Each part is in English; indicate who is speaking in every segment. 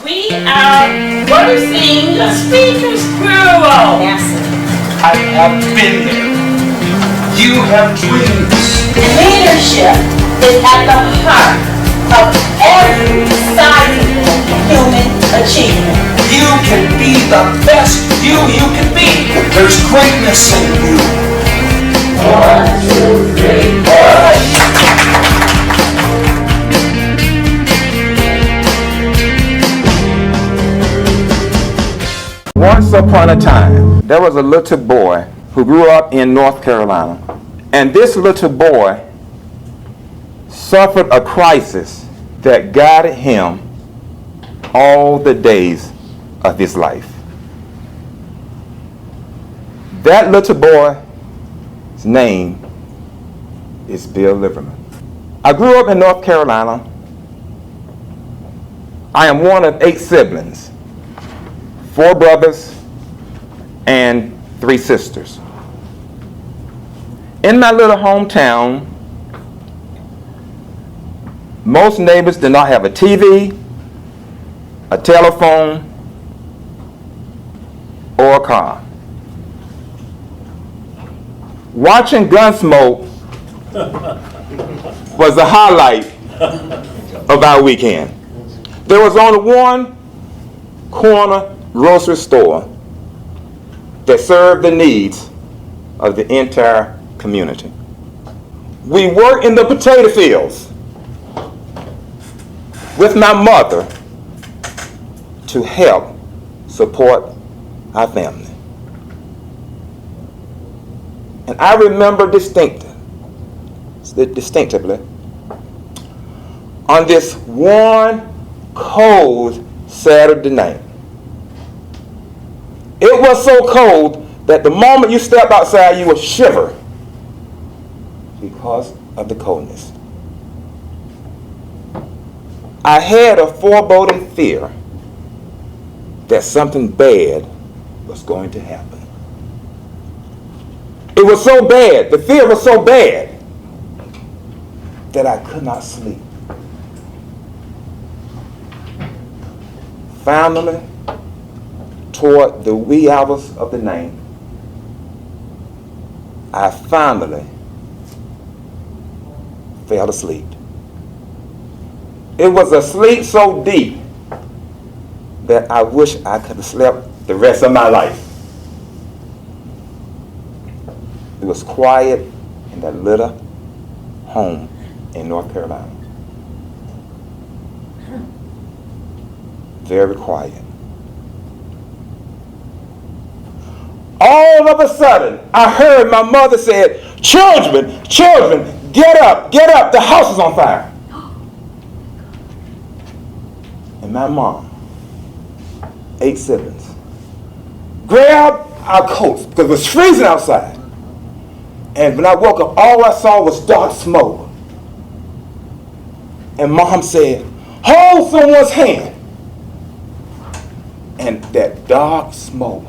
Speaker 1: We are producing a speaker squirrel.
Speaker 2: I have been there. You have dreams.
Speaker 1: Leadership is at the heart of every sizable human achievement.
Speaker 2: You can be the best you can be. There's greatness in you.
Speaker 1: 1, 2, 3,
Speaker 3: 4. Once upon a time, there was a little boy who grew up in North Carolina. And this little boy suffered a crisis that guided him all the days of his life. That little boy's name is Bill Liverman. I grew up in North Carolina. I am one of 8 siblings, 4 brothers and 3 sisters. In my little hometown, most neighbors did not have a TV, a telephone, or a car. Watching Gunsmoke was the highlight of our weekend. There was only one corner grocery store that served the needs of the entire community. We worked in the potato fields with my mother to help support our family. And I remember distinctively on this one cold Saturday night. It was so cold that the moment you step outside you would shiver because of the coldness. I had a foreboding fear that something bad was going to happen. It was so bad, the fear was so bad, that I could not sleep. Finally, toward the wee hours of the night, I finally fell asleep. It was a sleep so deep that I wish I could have slept the rest of my life. It was quiet in that little home in North Carolina. Very quiet. All of a sudden, I heard my mother said, children, get up, the house is on fire. And my mom, 8 siblings, grabbed our coats because it was freezing outside. And when I woke up, all I saw was dark smoke. And Mom said, hold someone's hand. And that dark smoke,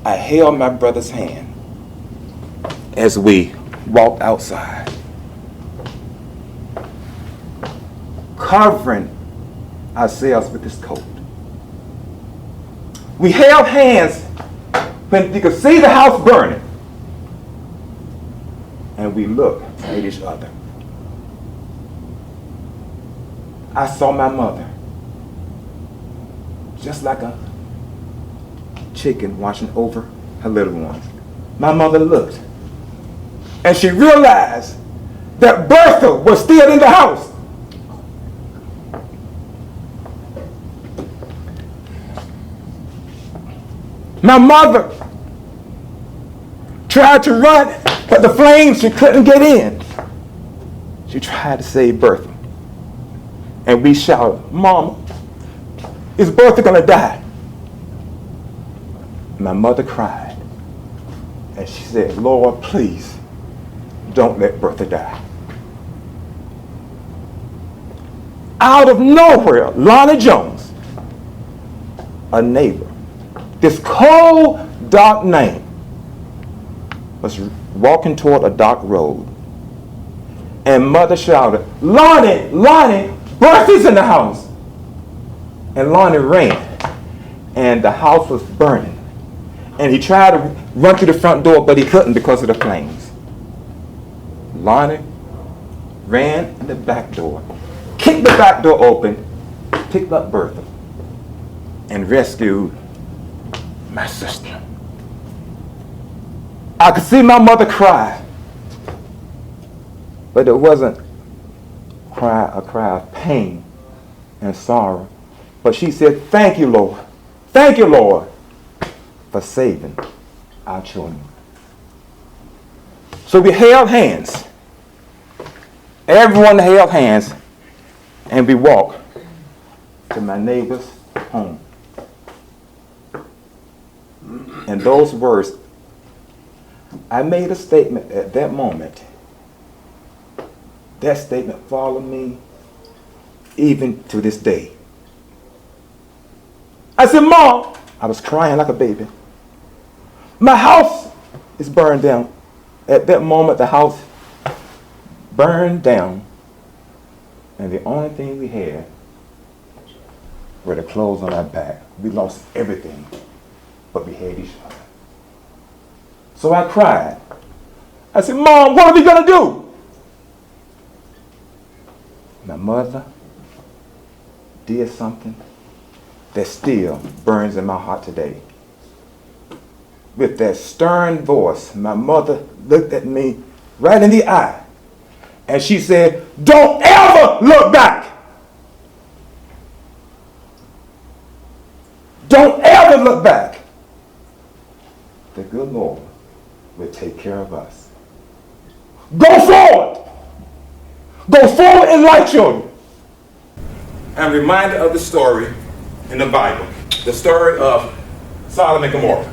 Speaker 3: I held my brother's hand as we walked outside, covering ourselves with this coat. We held hands when you could see the house burning, and we looked at each other. I saw my mother, just like a chicken watching over her little ones. My mother looked, and she realized that Bertha was still in the house. My mother tried to run, but the flames, she couldn't get in. She tried to save Bertha. And we shouted, Mama, is Bertha gonna die? My mother cried. And she said, Lord, please, don't let Bertha die. Out of nowhere, Lonnie Jones, a neighbor, this cold, dark night, was walking toward a dark road. And Mother shouted, Lonnie, Bertha's in the house. and Lonnie ran, and the house was burning. And he tried to run through the front door, but he couldn't because of the flames. Lonnie ran in the back door, kicked the back door open, picked up Bertha, and rescued my sister. I could see my mother cry, but it wasn't a cry of pain and sorrow. But she said, "Thank you, Lord. Thank you, Lord, for saving our children." So we held hands. Everyone held hands, and we walked to my neighbor's home. And those words, I made a statement at that moment. That statement followed me even to this day. I said, "Mom," I was crying like a baby, "my house is burned down." At that moment, the house burned down, and the only thing we had were the clothes on our back. We lost everything, but we had each other. So I cried. I said, "Mom, what are we going to do?" My mother did something that still burns in my heart today. With that stern voice, my mother looked at me right in the eye, and she said, "Don't ever look back. Don't ever look back. The good Lord will take care of us. Go forward. Go forward in life, children." I'm reminded of the story in the Bible, the story of Sodom and Gomorrah.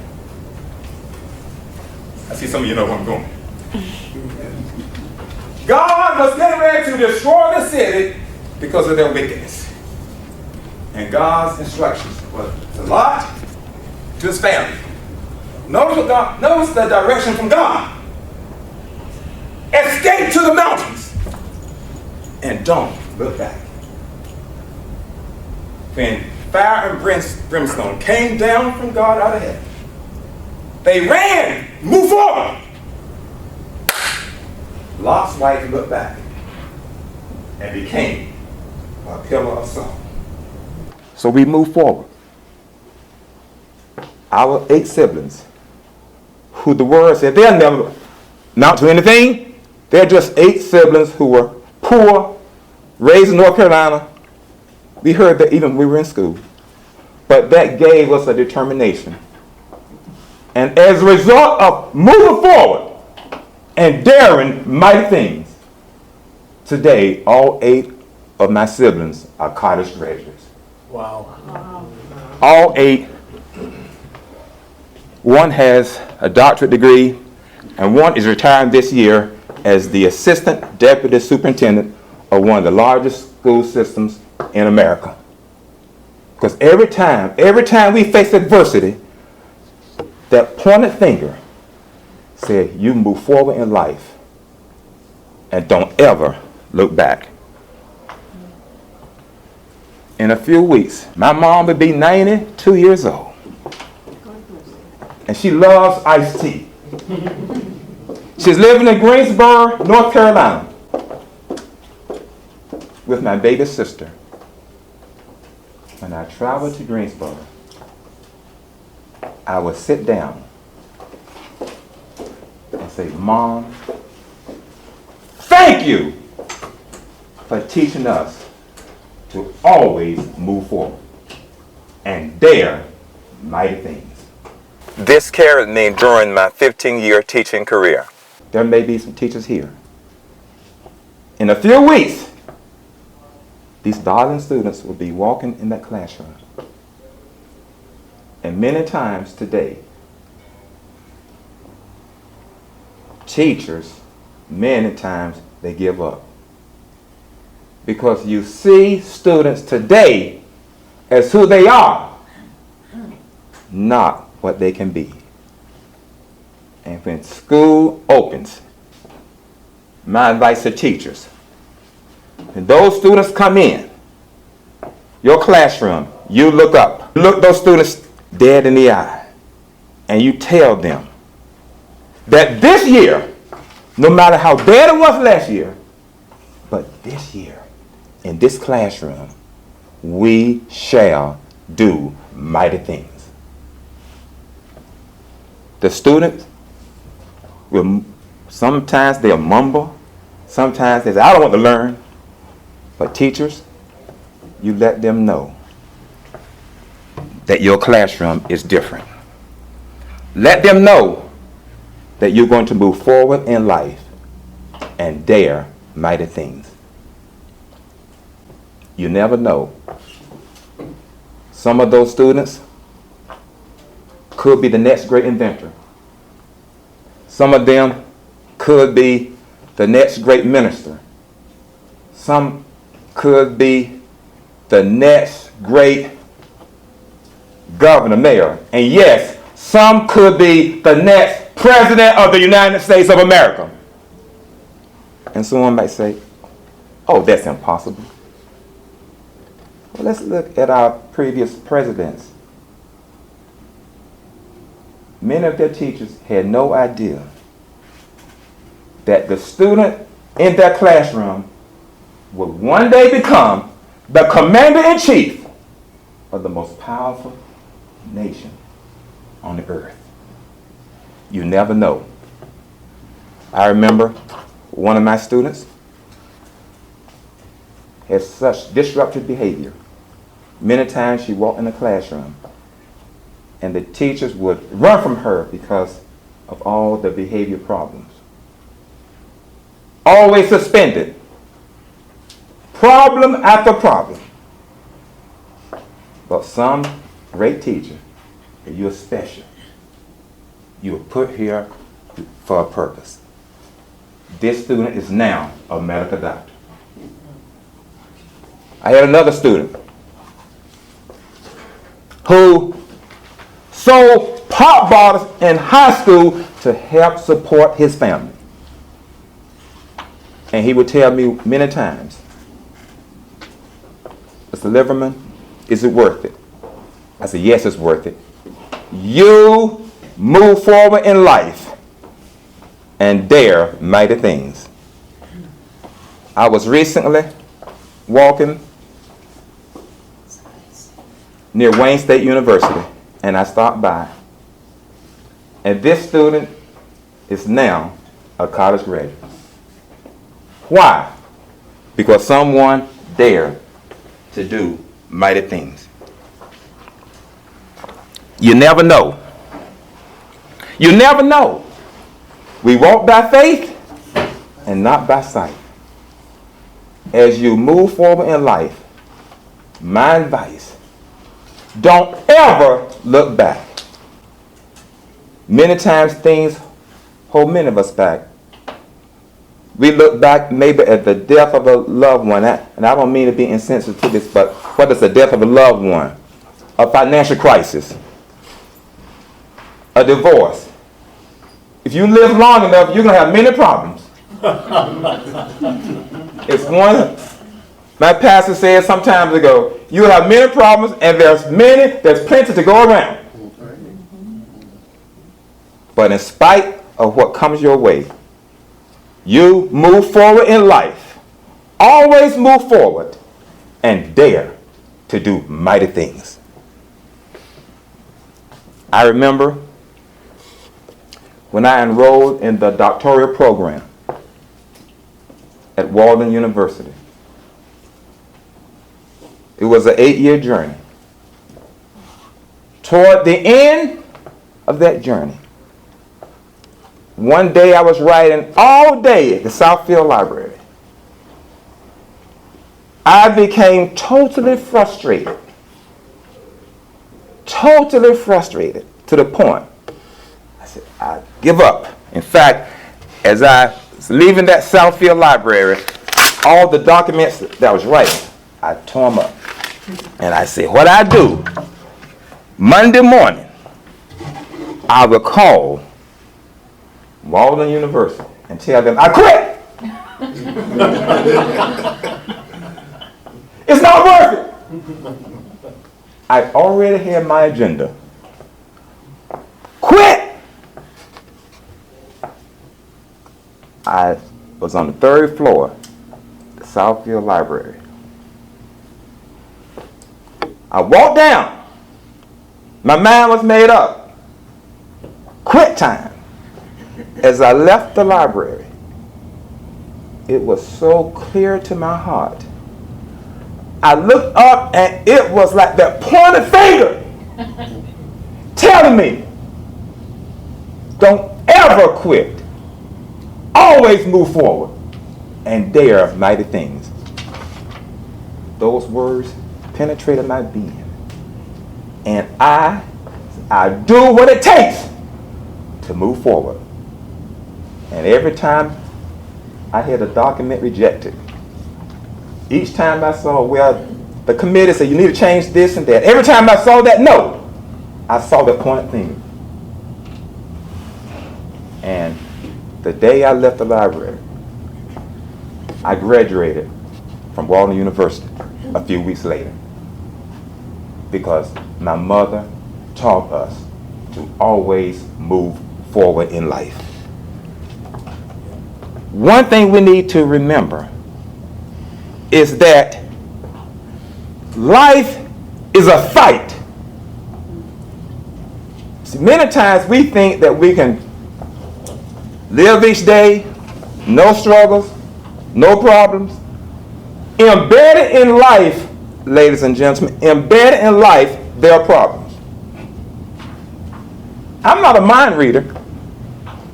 Speaker 3: I see some of you know where I'm going. God was getting ready to destroy the city because of their wickedness. And God's instructions were to Lot, to his family. Notice the direction from God. Escape to the mountains and don't look back. When fire and brimstone came down from God out of heaven, they ran, moved forward. Lot's wife looked back and became a pillar of salt. So we moved forward. Our 8 siblings, who the word said they'll never amount to anything, they're just 8 siblings who were poor, raised in North Carolina. We heard that even when we were in school. But that gave us a determination. And as a result of moving forward and daring mighty things, today all 8 of my siblings are college graduates.
Speaker 1: Wow.
Speaker 3: All 8. One has a doctorate degree, and one is retiring this year as the assistant deputy superintendent of one of the largest school systems in America. Because every time we face adversity, that pointed finger said, "You move forward in life and don't ever look back." In a few weeks, my mom will be 92 years old. And she loves iced tea. She's living in Greensboro, North Carolina, with my baby sister. When I travel to Greensboro, I will sit down and say, "Mom, thank you for teaching us to always move forward and dare mighty things." This carried me during my 15-year teaching career. There may be some teachers here. In a few weeks, these darling students will be walking in that classroom. And many times today, teachers, many times they give up. Because you see students today as who they are, not what they can be. And when school opens, my advice to teachers, when those students come in your classroom, You look up. Look those students dead in the eye. And you tell them that this year, no matter how bad it was last year, but this year, in this classroom, we shall do mighty things. The students will, sometimes they'll mumble, sometimes they say, I don't want to learn. But teachers, you let them know that your classroom is different. Let them know that you're going to move forward in life and dare mighty things. You never know. Some of those students could be the next great inventor. Some of them could be the next great minister. Some could be the next great governor, mayor. And yes, some could be the next president of the United States of America. And someone might say, oh, that's impossible. Well, let's look at our previous presidents. Many of their teachers had no idea that the student in their classroom would one day become the commander-in-chief of the most powerful nation on the earth. You never know. I remember one of my students had such disruptive behavior. Many times she walked in the classroom and the teachers would run from her because of all the behavior problems. Always suspended. Problem after problem. But some great teacher, and you're special, you were put here for a purpose. This student is now a medical doctor. I had another student who sold pop bottles in high school to help support his family. And he would tell me many times, Mr. Liverman, is it worth it? I said, yes, it's worth it. You move forward in life and dare mighty things. I was recently walking near Wayne State University, and I stopped by. And this student is now a college graduate. Why? Because someone dared to do mighty things. You never know. You never know. We walk by faith and not by sight. As you move forward in life, my advice, don't ever look back. Many times things hold many of us back. We look back maybe at the death of a loved one, and I don't mean to be insensitive to this, but what is the death of a loved one? A financial crisis, a divorce. If you live long enough, you're going to have many problems. It's one, my pastor said some time ago, you have many problems and there's plenty to go around. But in spite of what comes your way, you move forward in life. Always move forward and dare to do mighty things. I remember when I enrolled in the doctoral program at Walden University. It was an 8-year journey. Toward the end of that journey, one day I was writing all day at the Southfield Library. I became totally frustrated. Totally frustrated to the point I said, I give up. In fact, as I was leaving that Southfield Library, all the documents that I was writing, I tore them up. And I said, what I do, Monday morning, I will call Walden University and tell them I quit. It's not worth it. I already had my agenda. Quit! I was on the 3rd floor, the Southfield Library. I walked down. My mind was made up. Quit time. As I left the library, it was so clear to my heart. I looked up and it was like that pointed finger telling me, don't ever quit. Always move forward and dare mighty things. Those words penetrated my being. And I do what it takes to move forward. And every time I had a document rejected, each time I saw, well, the committee said you need to change this and that. Every time I saw that note, I saw the pointed finger. And the day I left the library, I graduated from Walden University a few weeks later because my mother taught us to always move forward in life. One thing we need to remember is that life is a fight. See, many times we think that we can live each day, no struggles, no problems. Embedded in life, ladies and gentlemen, embedded in life, there are problems. I'm not a mind reader,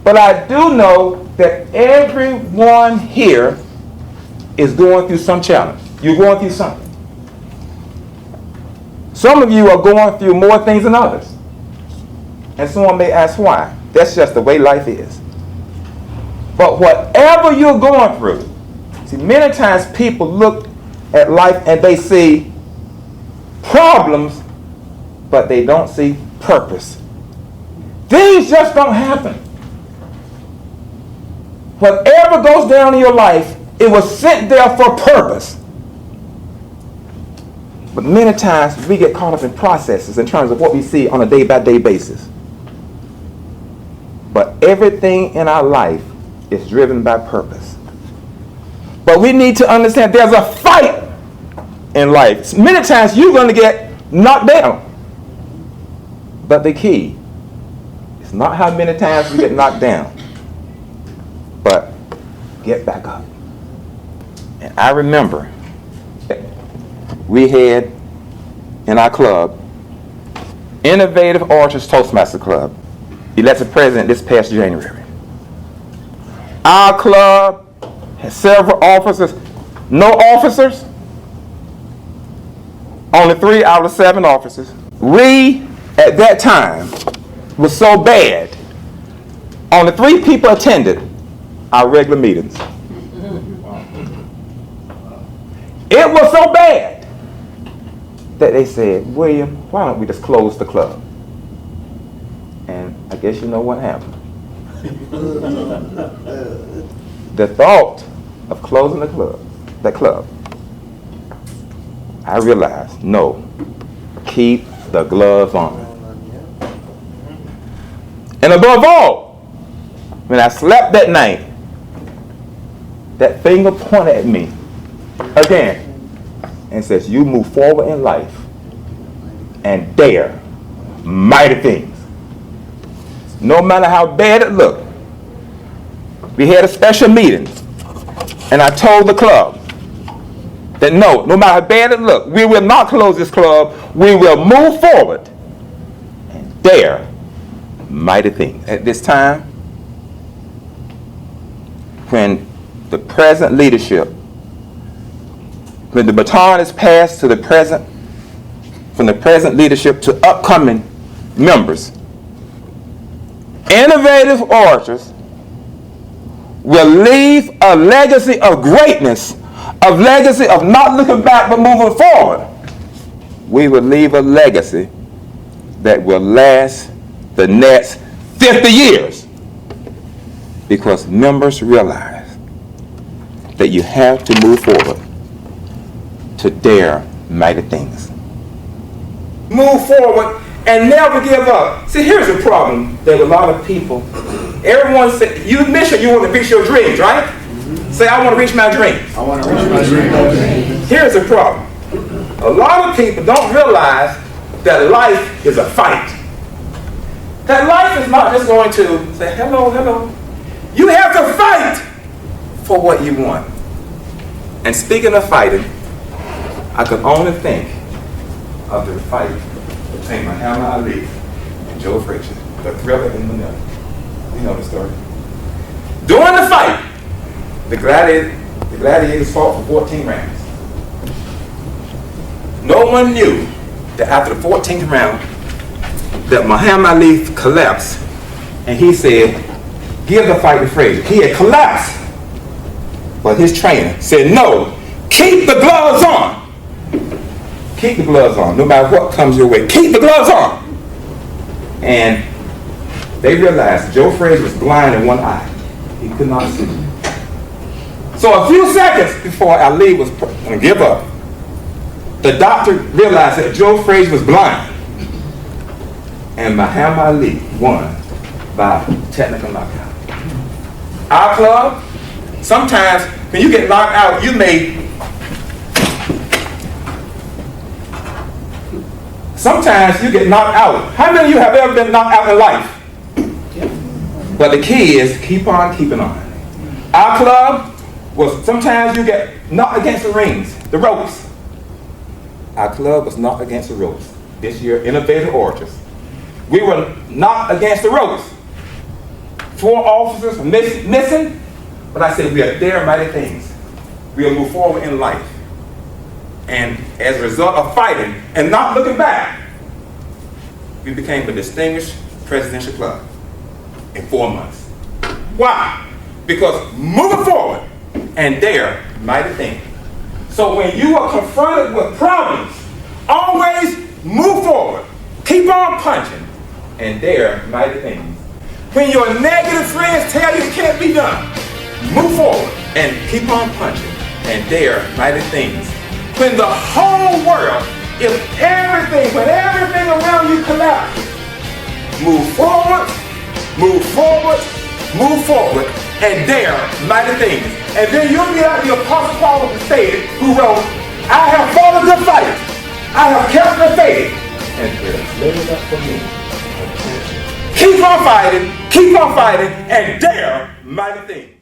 Speaker 3: but I do know that everyone here is going through some challenge. You're going through something. Some of you are going through more things than others. And someone may ask why. That's just the way life is. But whatever you're going through, see, many times people look at life and they see problems, but they don't see purpose. Things just don't happen. Whatever goes down in your life, it was sent there for purpose. But many times we get caught up in processes in terms of what we see on a day-by-day basis. But everything in our life is driven by purpose. But we need to understand there's a fight in life. Many times you're going to get knocked down. But the key is not how many times we get knocked down, but get back up. And I remember we had in our club, Innovative Orators Toastmaster Club, elected president this past January. Our club has several officers, no officers, only 3 out of 7 officers. We, at that time, was so bad, only 3 people attended our regular meetings. It was so bad that they said, William, why don't we just close the club? And I guess you know what happened. The thought of closing that club, I realized, no, keep the gloves on. And above all, when I slept that night, that finger pointed at me again and says, you move forward in life and dare mighty things. No matter how bad it looked. We had a special meeting and I told the club that no matter how bad it looked, we will not close this club. We will move forward and dare mighty things. At this time, when the present leadership, when the baton is passed to the present, from the present leadership to upcoming members, Innovative Orators will leave a legacy of greatness, a legacy of not looking back but moving forward. We will leave a legacy that will last the next 50 years because members realize that you have to move forward to dare mighty things. move forward, and never give up. See, here's the problem that a lot of people, everyone say, you mentioned you want to reach your dreams, right? Say, I want to reach my dreams.
Speaker 4: I want to reach my dreams.
Speaker 3: Here's the problem. A lot of people don't realize that life is a fight. That life is not just going to say, hello, hello. You have to fight for what you want. And speaking of fighting, I could only think of the fight between Muhammad Ali and Joe Frazier, the thriller in Manila. You know the story. During the fight, the gladiators fought for 14 rounds. No one knew that after the 14th round, that Muhammad Ali collapsed, and he said, give the fight to Frazier. He had collapsed, but his trainer said, no, keep the gloves on. Keep the gloves on, no matter what comes your way. Keep the gloves on. And they realized Joe Frazier was blind in one eye. He could not see. So a few seconds before Ali was going to give up, the doctor realized that Joe Frazier was blind. And Muhammad Ali won by technical knockout. Our club, sometimes when you get knocked out, you may, sometimes you get knocked out. How many of you have ever been knocked out in life? But the key is keep on keeping on. Our club was, sometimes you get knocked against the rings, the ropes. Our club was knocked against the ropes. This year, Innovative Orators. We were knocked against the ropes. 4 officers missing, but I said we are there, MightyThings. We'll move forward in life. And as a result of fighting and not looking back, we became a distinguished presidential club in 4 months. Why? Because moving forward and there, MightyThings. So when you are confronted with problems, always move forward. Keep on punching. And there, MightyThings. When your negative friends tell you it can't be done, move forward and keep on punching. And there, MightyThings. When the whole world, when everything around you collapses, move forward, move forward, move forward, and there, MightyThings. And then you'll be like the Apostle Paul stated, who wrote, I have fought a good fight, I have kept the faith, and there's laid up for me. Keep on fighting, and dare MightyThings.